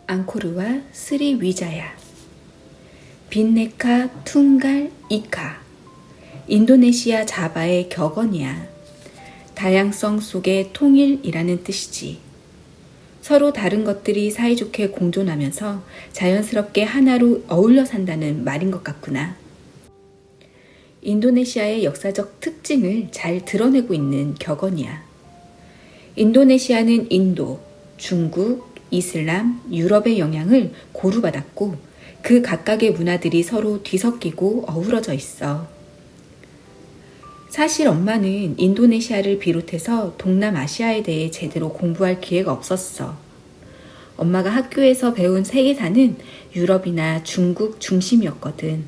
앙코르와 스리위자야, 빈네카 퉁갈 이카, 인도네시아 자바의 격언이야. 다양성 속의 통일이라는 뜻이지. 서로 다른 것들이 사이좋게 공존하면서 자연스럽게 하나로 어울려 산다는 말인 것 같구나. 인도네시아의 역사적 특징을 잘 드러내고 있는 격언이야. 인도네시아는 인도, 중국, 이슬람, 유럽의 영향을 고루 받았고 그 각각의 문화들이 서로 뒤섞이고 어우러져 있어. 사실 엄마는 인도네시아를 비롯해서 동남아시아에 대해 제대로 공부할 기회가 없었어. 엄마가 학교에서 배운 세계사는 유럽이나 중국 중심이었거든.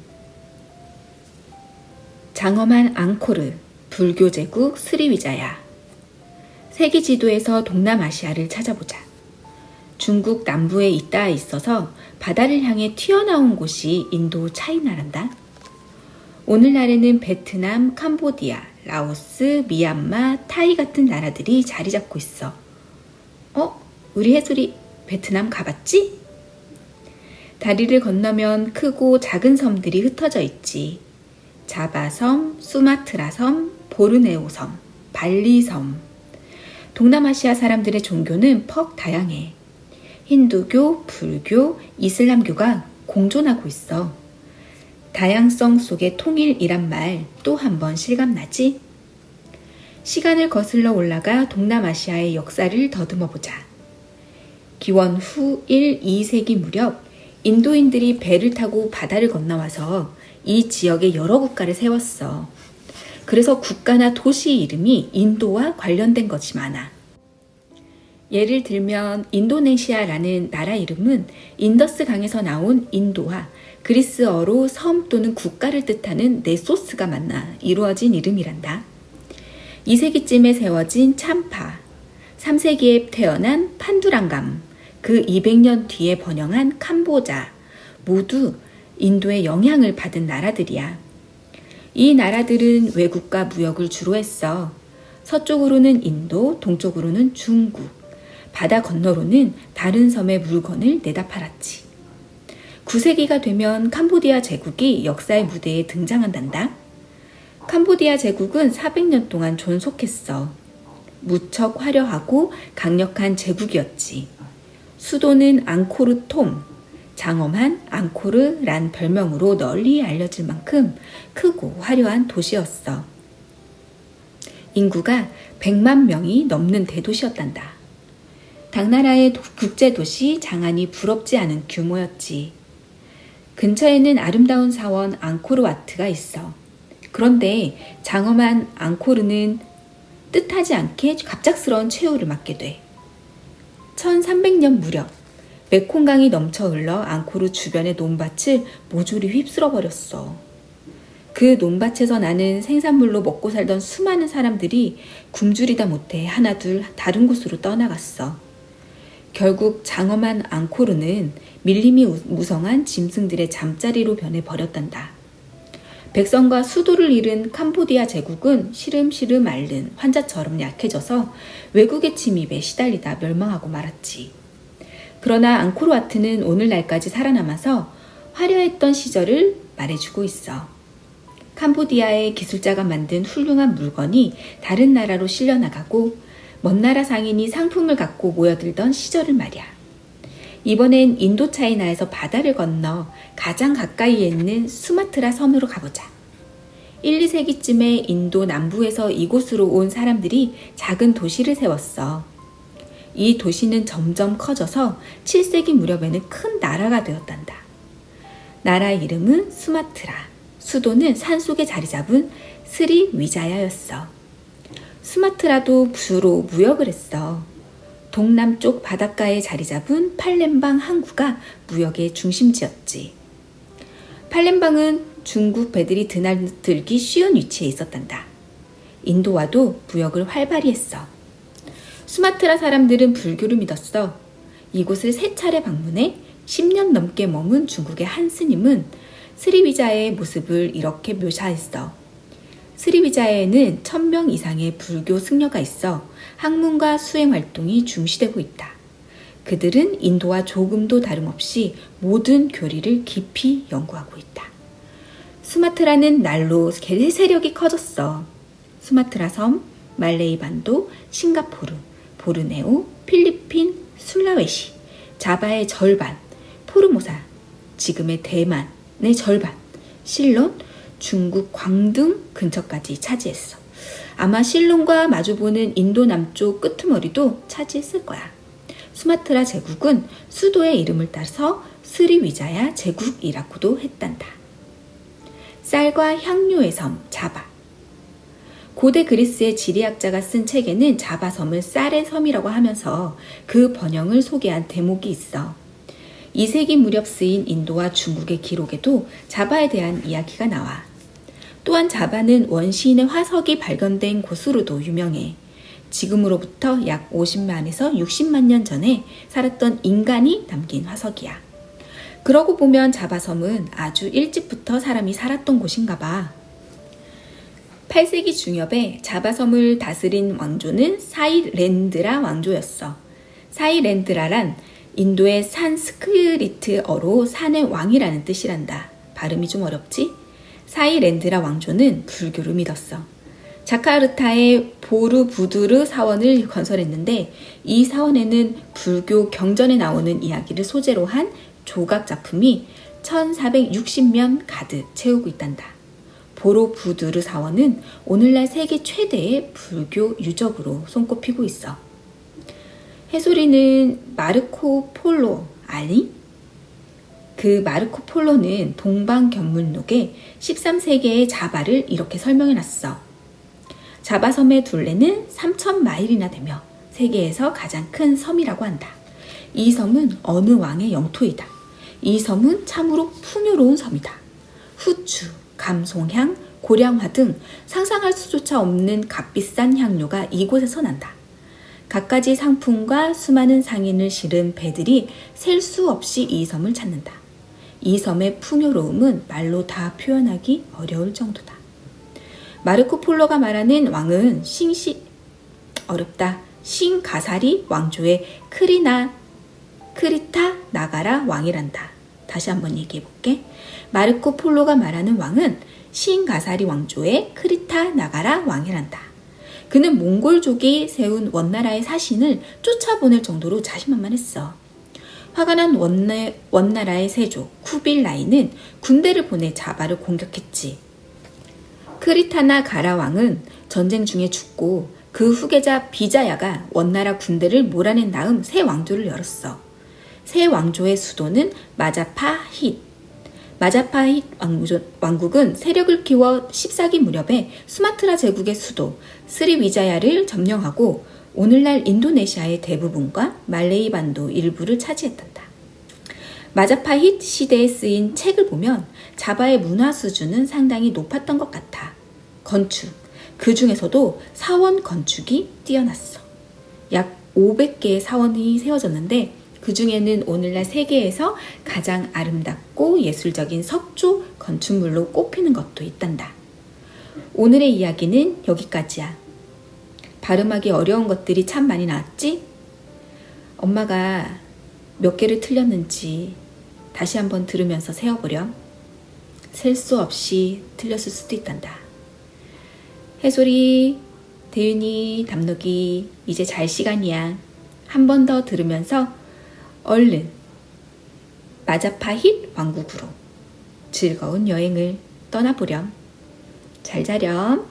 장엄한 앙코르, 불교 제국 스리위자야. 세계 지도에서 동남아시아를 찾아보자. 중국 남부에 있다 있어서 바다를 향해 튀어나온 곳이 인도 차이나란다. 오늘날에는 베트남, 캄보디아, 라오스, 미얀마, 타이 같은 나라들이 자리 잡고 있어. 우리 해솔이 베트남 가봤지? 다리를 건너면 크고 작은 섬들이 흩어져 있지. 자바섬, 수마트라섬, 보르네오섬, 발리섬. 동남아시아 사람들의 종교는 퍽 다양해. 힌두교, 불교, 이슬람교가 공존하고 있어. 다양성 속의 통일이란 말 또 한 번 실감나지? 시간을 거슬러 올라가 동남아시아의 역사를 더듬어 보자. 기원 후 1, 2세기 무렵 인도인들이 배를 타고 바다를 건너와서 이 지역에 여러 국가를 세웠어. 그래서 국가나 도시 이름이 인도와 관련된 것이 많아. 예를 들면 인도네시아라는 나라 이름은 인더스 강에서 나온 인도와 그리스어로 섬 또는 국가를 뜻하는 네소스가 만나 이루어진 이름이란다. 2세기쯤에 세워진 참파, 3세기에 태어난 판두랑감, 그 200년 뒤에 번영한 캄보자, 모두 인도의 영향을 받은 나라들이야. 이 나라들은 외국과 무역을 주로 했어. 서쪽으로는 인도, 동쪽으로는 중국, 바다 건너로는 다른 섬의 물건을 내다 팔았지. 9세기가 되면 캄보디아 제국이 역사의 무대에 등장한단다. 캄보디아 제국은 400년 동안 존속했어. 무척 화려하고 강력한 제국이었지. 수도는 앙코르톰, 장엄한 앙코르란 별명으로 널리 알려질 만큼 크고 화려한 도시였어. 인구가 100만 명이 넘는 대도시였단다. 당나라의 국제도시 장안이 부럽지 않은 규모였지. 근처에는 아름다운 사원 앙코르와트가 있어. 그런데 장엄한 앙코르는 뜻하지 않게 갑작스러운 최후를 맞게 돼. 1300년 무렵 메콩강이 넘쳐 흘러 앙코르 주변의 논밭을 모조리 휩쓸어 버렸어. 그 논밭에서 나는 생산물로 먹고 살던 수많은 사람들이 굶주리다 못해 하나둘 다른 곳으로 떠나갔어. 결국 장엄한 앙코르는 밀림이 무성한 짐승들의 잠자리로 변해버렸단다. 백성과 수도를 잃은 캄보디아 제국은 시름시름 앓는 환자처럼 약해져서 외국의 침입에 시달리다 멸망하고 말았지. 그러나 앙코르와트는 오늘날까지 살아남아서 화려했던 시절을 말해주고 있어. 캄보디아의 기술자가 만든 훌륭한 물건이 다른 나라로 실려나가고 먼 나라 상인이 상품을 갖고 모여들던 시절을 말이야. 이번엔 인도차이나에서 바다를 건너 가장 가까이에 있는 수마트라 섬으로 가보자. 1, 2세기쯤에 인도 남부에서 이곳으로 온 사람들이 작은 도시를 세웠어. 이 도시는 점점 커져서 7세기 무렵에는 큰 나라가 되었단다. 나라 이름은 수마트라, 수도는 산속에 자리 잡은 스리위자야였어. 수마트라도 주로 무역을 했어. 동남쪽 바닷가에 자리 잡은 팔렘방 항구가 무역의 중심지였지. 팔렘방은 중국 배들이 드나들기 쉬운 위치에 있었단다. 인도와도 무역을 활발히 했어. 수마트라 사람들은 불교를 믿었어. 이곳을 3차례 방문해 10년 넘게 머문 중국의 한 스님은 스리위자의 모습을 이렇게 묘사했어. 스리위자에는 1000명 이상의 불교 승려가 있어 학문과 수행 활동이 중시되고 있다. 그들은 인도와 조금도 다름없이 모든 교리를 깊이 연구하고 있다. 수마트라는 날로 세력이 커졌어. 수마트라 섬, 말레이 반도, 싱가포르, 보르네오, 필리핀, 술라웨시, 자바의 절반, 포르모사, 지금의 대만의 절반, 실론, 중국 광둥 근처까지 차지했어. 아마 실론과 마주보는 인도 남쪽 끄트머리도 차지했을 거야. 수마트라 제국은 수도의 이름을 따서 스리위자야 제국이라고도 했단다. 쌀과 향료의 섬 자바. 고대 그리스의 지리학자가 쓴 책에는 자바섬을 쌀의 섬이라고 하면서 그 번영을 소개한 대목이 있어. 2세기 무렵 쓰인 인도와 중국의 기록에도 자바에 대한 이야기가 나와. 또한 자바는 원시인의 화석이 발견된 곳으로도 유명해. 지금으로부터 약 50만에서 60만 년 전에 살았던 인간이 남긴 화석이야. 그러고 보면 자바섬은 아주 일찍부터 사람이 살았던 곳인가 봐. 8세기 중엽에 자바섬을 다스린 왕조는 사이렌드라 왕조였어. 사이렌드라란 인도의 산스크리트어로 산의 왕이라는 뜻이란다. 발음이 좀 어렵지? 사이렌드라 왕조는 불교를 믿었어. 자카르타에 보르부두르 사원을 건설했는데 이 사원에는 불교 경전에 나오는 이야기를 소재로 한 조각 작품이 1460면 가득 채우고 있단다. 보르부두르 사원은 오늘날 세계 최대의 불교 유적으로 손꼽히고 있어. 해솔이는 마르코 폴로 아니? 그 마르코 폴로는 동방견문록에 13세기의 자바를 이렇게 설명해놨어. 자바섬의 둘레는 3,000마일이나 되며 세계에서 가장 큰 섬이라고 한다. 이 섬은 어느 왕의 영토이다. 이 섬은 참으로 풍요로운 섬이다. 후추, 감송향, 고량화 등 상상할 수조차 없는 값비싼 향료가 이곳에서 난다. 갖가지 상품과 수많은 상인을 실은 배들이 셀 수 없이 이 섬을 찾는다. 이 섬의 풍요로움은 말로 다 표현하기 어려울 정도다. 마르코 폴로가 말하는 왕은 싱가사리 왕조의 크리타 나가라 왕이란다. 다시 한번 얘기해 볼게. 마르코 폴로가 말하는 왕은 싱가사리 왕조의 크리타 나가라 왕이란다. 그는 몽골족이 세운 원나라의 사신을 쫓아보낼 정도로 자신만만했어. 화가 난 원나라의 세족 쿠빌라이는 군대를 보내 자바를 공격했지. 크리타나 가라 왕은 전쟁 중에 죽고 그 후계자 비자야가 원나라 군대를 몰아낸 다음 새 왕조를 열었어. 새 왕조의 수도는 마자파힛. 마자파힛 왕국은 세력을 키워 14기 무렵에 수마트라 제국의 수도 스리위자야를 점령하고 오늘날 인도네시아의 대부분과 말레이 반도 일부를 차지했단다. 마자파힛 시대에 쓰인 책을 보면 자바의 문화 수준은 상당히 높았던 것 같아. 건축, 그 중에서도 사원 건축이 뛰어났어. 약 500개의 사원이 세워졌는데 그 중에는 오늘날 세계에서 가장 아름답고 예술적인 석조 건축물로 꼽히는 것도 있단다. 오늘의 이야기는 여기까지야. 발음하기 어려운 것들이 참 많이 나왔지? 엄마가 몇 개를 틀렸는지 다시 한번 들으면서 세어보렴. 셀 수 없이 틀렸을 수도 있단다. 해솔이, 대윤이, 담록이 이제 잘 시간이야. 한 번 더 들으면서 얼른 마자파힛 왕국으로 즐거운 여행을 떠나보렴. 잘 자렴.